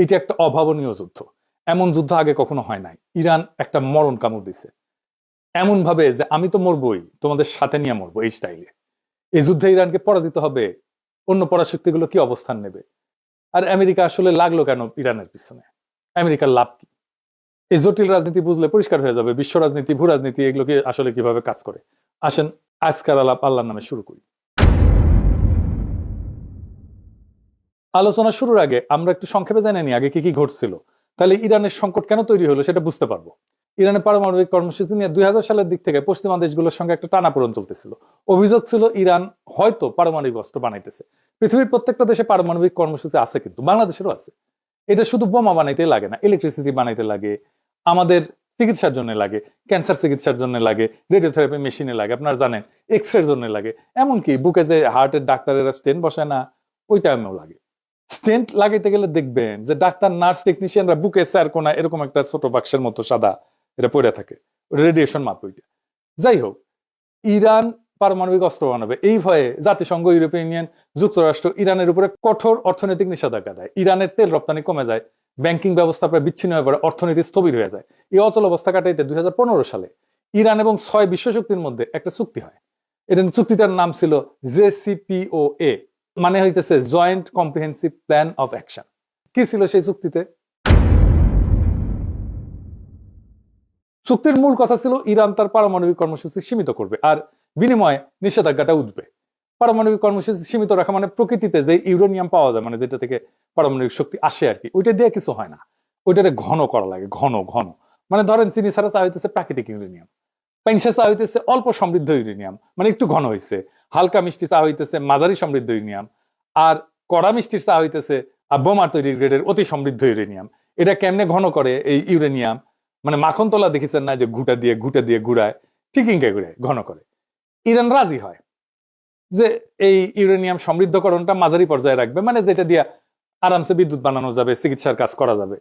এটা একটা অভাবনীয় যুদ্ধ। এমন যুদ্ধ আগে কখনো হয় নাই। ইরান একটা মরণ কামড় দিছে এমন ভাবে যে আমি তো মরবই, তোমাদের সাথে নিয়ে মরবো, এই স্টাইলে। এই যুদ্ধে ইরানকে পরাজিত হবে, অন্য পরাশক্তিগুলো কি অবস্থান নেবে? আর আমেরিকা আসলে লাগলো কেন ইরানের পিছনে? আমেরিকার লাভ কি? এই জটিল রাজনীতি বুঝলে পরিষ্কার হয়ে যাবে বিশ্ব রাজনীতি, ভূ রাজনীতি এগুলোকে আসলে কিভাবে কাজ করে। আসেন আজকার আলাপ আল্লাহর নামে শুরু করি। আলোচনা শুরুর আগে আমরা একটু সংক্ষেপে জেনে নিই আগে কি কি ঘটছিল, তাহলে ইরানের সংকট কেন তৈরি হলো সেটা বুঝতে পারবো। ইরানের পারমাণবিক কর্মসূচি নিয়ে 2000 সালের দিক থেকে পশ্চিমা দেশগুলোর সঙ্গে একটা টানাপোড়েন চলতেছিল। অভিযোগ ছিল ইরান হয়তো পারমাণবিক অস্ত্র বানাইতেছে। পৃথিবীর প্রত্যেকটা দেশে পারমাণবিক কর্মসূচি আছে, কিন্তু বাংলাদেশেরও আছে। এটা শুধু বোমা বানাইতে লাগে না, ইলেকট্রিসিটি বানাইতে লাগে, আমাদের চিকিৎসার জন্য লাগে, ক্যান্সার চিকিৎসার জন্য লাগে, রেডিওথেরাপি মেশিনে লাগে, আপনারা জানেন, এক্সরের জন্য লাগে, এমনকি বুকে যে হার্টের ডাক্তারেরা স্টেন্ট বসায় না, ওই টাইমেও লাগে। স্টেন্ট লাগাইতে গেলে দেখবেন যে ডাক্তার, নার্স, টেকনিশিয়ানরা বুকে স্যার কোনা এরকম একটা ছোট বাক্সের মতো সাদা এটা পড়ে থাকে, রেডিয়েশন মাপ ওইটা। যাই হোক, ইরান পারমাণবিক অস্ত্র বানাবে এই ভয়ে জাতিসংঘ, ইউরোপিয়ান ইউনিয়ন, যুক্তরাষ্ট্র ইরানের উপরে কঠোর অর্থনৈতিক নিষেধাজ্ঞা দেয়। ইরানের তেল রপ্তানি কমে যায়, ব্যাংকিং ব্যবস্থা প্রায় বিচ্ছিন্ন হয়ে পড়ে, অর্থনীতি স্থবির হয়ে যায়। এই অচল অবস্থা কাটাইতে 2015 সালে ইরান এবং 6 বিশ্বশক্তির মধ্যে একটা চুক্তি হয়। এটা চুক্তিটার নাম ছিল JCPOA, মানে হইতেছে joint comprehensive plan of action. কি ছিল সেই চুক্তিতে? চুক্তির মূল কথা ছিল ইরান তার পারমাণবিক কর্মসূচি সীমিত করবে আর বিনিময়ে নিষেধাজ্ঞাটা উঠবে। পারমাণবিক কর্মসূচি সীমিত রাখা মানে প্রকৃতিতে যে ইউরেনিয়াম পাওয়া যায়, মানে যেটা থেকে পারমাণবিক শক্তি আসে আর কি, ওইটা দিয়ে কিছু হয় না, ওইটাতে ঘন করা লাগে, ঘন ঘন। মানে ধরেন চিনি ছাড়া চা হইতেছে প্রাকৃতিক ইউরেনিয়াম, পাইনসা চা হইতেছে অল্প সমৃদ্ধ ইউরেনিয়াম, মানে একটু ঘন হয়েছে। হালকা মিষ্টি চা হইতেছে মাঝারি সমৃদ্ধ ইউরেনিয়াম, আর কড়া মিষ্টির চা হইতেছে বোমা তৈরির গ্রেডের অতি সমৃদ্ধ ইউরেনিয়াম। এটা কেমনে ঘন করে এই ইউরেনিয়াম? মানে মাখন তোলা দেখেছেন না, যে ঘুটা দিয়ে ঘুরায়, ঠিক ইনকে ঘুরে ঘন করে। ইরান রাজি হয় যে এই ইউরেনিয়াম সমৃদ্ধকরণটা মাঝারি পর্যায়ে রাখবে, মানে যেটা দিয়ে আরামসে বিদ্যুৎ বানানো যাবে, চিকিৎসার কাজ করা যাবে।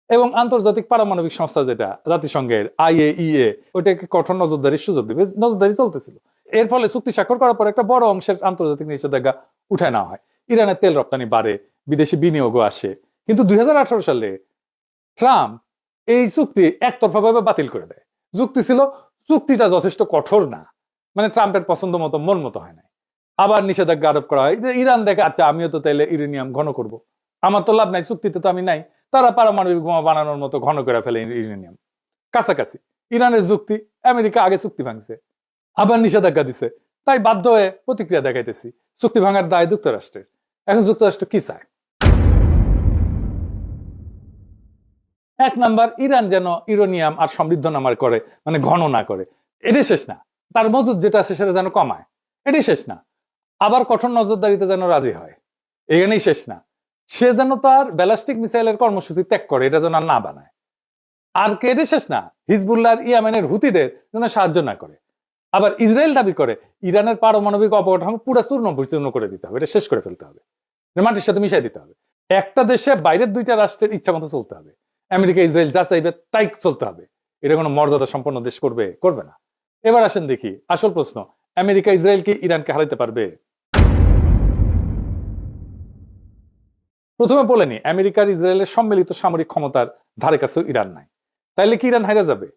এবং আন্তর্জাতিক পারমাণবিক সংস্থা যেটা জাতিসংঘের IAEA, ওইটাকে কঠোর নজরদারির সুযোগ দিবে। নজরদারি চলতেছিল। এর ফলে চুক্তি স্বাক্ষর করার পর একটা বড় অংশের আন্তর্জাতিক নিষেধাজ্ঞা উঠায় নেওয়া হয়। ইরানের তেল রপ্তানি বাড়ে, বিদেশি বিনিয়োগও আসে। কিন্তু 2018 সালে ট্রাম্প এই চুক্তি একতরফা ভাবে বাতিল করে দেয়। যুক্তি ছিল চুক্তিটা যথেষ্ট কঠোর না, মানে ট্রাম্পের পছন্দ মতো, মন মতো হয় না। আবার নিষেধাজ্ঞা আরোপ করা হয়। ইরান দেখে আচ্ছা আমিও তো তাইলে ইউরেনিয়াম ঘন করব, আমার তো লাভ নাই, চুক্তিতে তো আমি নাই। তারা পারমাণবিক বোমা বানানোর মতো ঘন করে ফেলে ইউরেনিয়াম। কাছাকাছি ইরানের যুক্তি, আমেরিকা আগে চুক্তি ভাঙছে, আবার নিষেধাজ্ঞা দিছে, তাই বাধ্য হয়ে প্রতিক্রিয়া দেখাইতেছি। চুক্তি ভাঙার দায় যুক্তরাষ্ট্রের। এখন যুক্তরাষ্ট্র কি চায়? এক নাম্বার, ইরান যেন ইউরেনিয়াম আর সমৃদ্ধ নামার করে, মানে ঘন না করে। এটাই শেষ না, তার মজুদ যেটা আছে সেটা যেন কমায়, এটাই শেষ না। আবার কঠোর নজরদারিতে যেন রাজি হয়, এখানেই শেষ না। সে যেন তার ব্যালিস্টিক মিসাইলের কর্মসূচি ত্যাগ করে, এটা যেন না বানায়। আর কে, এটা শেষ না, হিজবুল্লাহ ইয়ামেনের হুতিদের যেন সাহায্য না করে। আবার ইসরায়েল দাবি করে ইরানের পারমাণবিক অবকাঠামো পুরো চূর্ণ বিচূর্ণ করে দিতে হবে, এটা শেষ করে ফেলতে হবে, মাটির সাথে মিশাই দিতে হবে। একটা দেশে বাইরের দুইটা রাষ্ট্রের ইচ্ছা মতো চলতে হবে, আমেরিকা ইসরায়েল যা চাইবে তাই চলতে হবে। এটা কোনো মর্যাদা সম্পন্ন দেশ করবে না। এবার আসেন দেখি আসল প্রশ্ন, আমেরিকা ইসরায়েল কি ইরানকে হারাইতে পারবে? প্রথমে বলে নি, আমেরিকার ইসরায়েলের সম্মিলিত সামরিক ক্ষমতার ধারে কাছেও ইরান নাই। তাইলে কি ইরান হারা যাবে?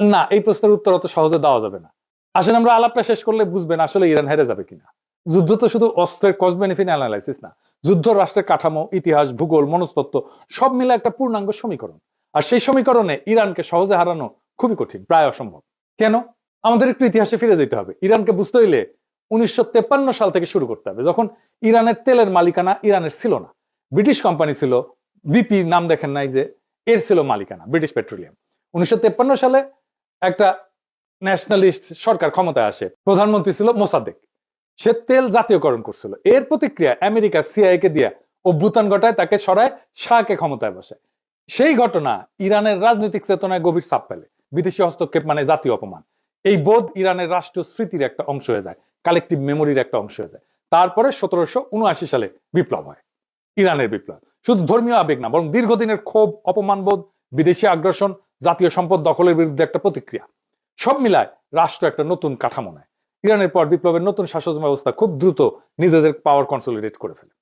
না, এই প্রশ্নের উত্তর অত সহজে দেওয়া যাবে না। আসেন আমরা আলাপটা শেষ করলে বুঝবেন আসলে ইরান হেরে যাবে কিনা। যুদ্ধ তো শুধু অস্ত্রের কস্ট বেনিফিট অ্যানালাইসিস না, যুদ্ধ রাষ্ট্রের কাঠামো, ইতিহাস, ভূগোল, মনস্তত্ত্ব সব মিলে একটা পূর্ণাঙ্গ সমীকরণ। আর সেই সমীকরণে ইরানকে সহজে হারানো খুবই কঠিন, প্রায় অসম্ভব। কেন? আমাদের একটু ইতিহাসে ফিরে যেতে হবে। ইরানকে বুঝতে হইলে 1953 সাল থেকে শুরু করতে হবে, যখন ইরানের তেলের মালিকানা ইরানের ছিল না, ব্রিটিশ কোম্পানি ছিল। BP নাম দেখেন নাই যে, এর ছিল মালিকানা ব্রিটিশ পেট্রোলিয়াম। 1953 সালে একটা ন্যাশনালিস্ট সরকার ক্ষমতায় আসে, প্রধানমন্ত্রী ছিল মোসাদ্দেক। সে তেল জাতীয়করণ করছিল। এর প্রতিক্রিয়া আমেরিকা CIA কে দিয়ে অভ্যুত্থান ঘটায়, তাকে সরায়, শাহকে ক্ষমতায় বসায়। সেই ঘটনা ইরানের রাজনৈতিক চেতনায় গভীর ছাপ ফেলে। বিদেশি হস্তক্ষেপ মানে জাতীয় অপমান, এই বোধ ইরানের রাষ্ট্রীয় স্মৃতির একটা অংশ হয়ে যায়, কালেকটিভ মেমোরির একটা অংশ হয়ে যায়। তারপরে 1779 সালে বিপ্লব হয়, ইরানের বিপ্লব। শুধু ধর্মীয় আবেগ না, বরং দীর্ঘদিনের ক্ষোভ, অপমানবোধ, বিদেশি আগ্রাসন, জাতীয় সম্পদ দখলের বিরুদ্ধে একটা প্রতিক্রিয়া, সব মিলায় রাষ্ট্র একটা নতুন কাঠামো নেয়। ইরানের পর বিপ্লবের নতুন শাসন ব্যবস্থা খুব দ্রুত নিজেদের পাওয়ার কনসলিডেট করে ফেলে।